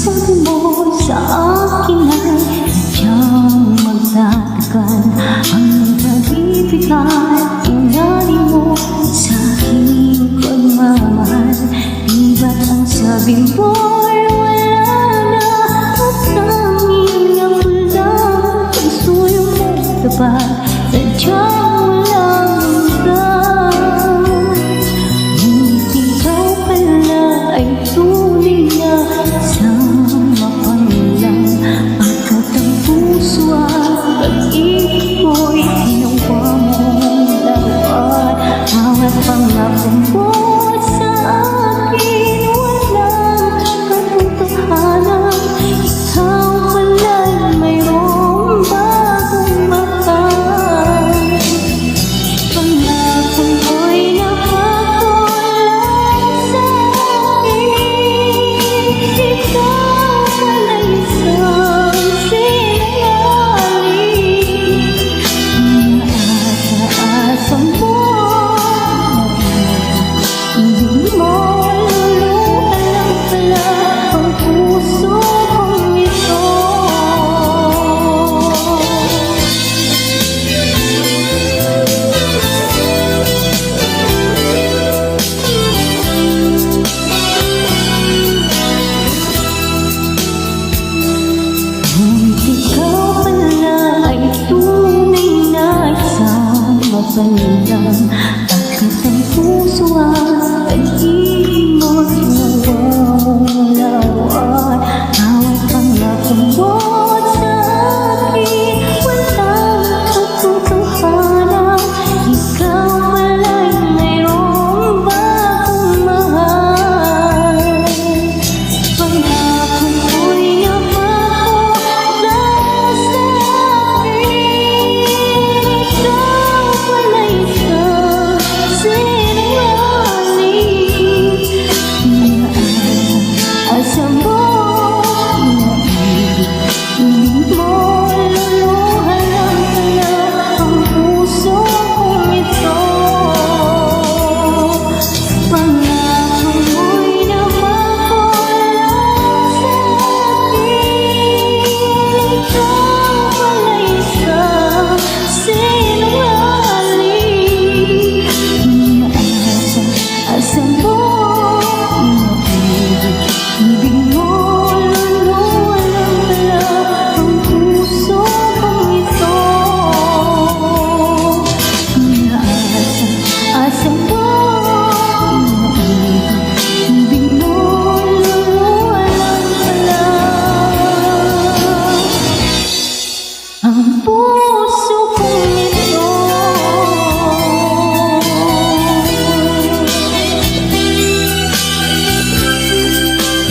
sabi mo sa akin ay sadyang magtatagal ang pag-ibig at ilalim mo sa aking pagmamahal. Di ba't ang sabi mo'y wala na at tanging ako lang ang suyo mo dapat sadyang walang hanggan. Ngunit ikaw pala ay tunay na sama panglang pagkat ang puso at pag-ibig ko'y ginawa mong laruan. Bawat pangako mo sa akin walang katotohanan. Ikaw pala'y mayroong bagong mahal. Pangako mo'y nakakulang sa akin. Ikaw pala'y isang sinungaling. Inaasa-asa mo, hindi mo luluhan lang pala ang puso kong ito. Ngunit ikaw pala ay tunay na isang mapanilang pagkat ang puso at pag-ibig mo ginawa mong laruan. Bawat pangako mo sa akin walang katotohanan. Ikaw pala'y mayroong bagong mahal. Pangako mo'y nakakulang sa akin. Ikaw pala'y isang sinungaling. Inaasa mo, hindi mo luluhan lang pala ang puso kong ito. Pangako mo'y nakakulang sa akin. Ikaw pala'y isang sinungaling. Inaasa mo, ibig mo luluhan lang pala ang puso kong ito. Inaasa mo, ibig mo luluhan lang pala ang puso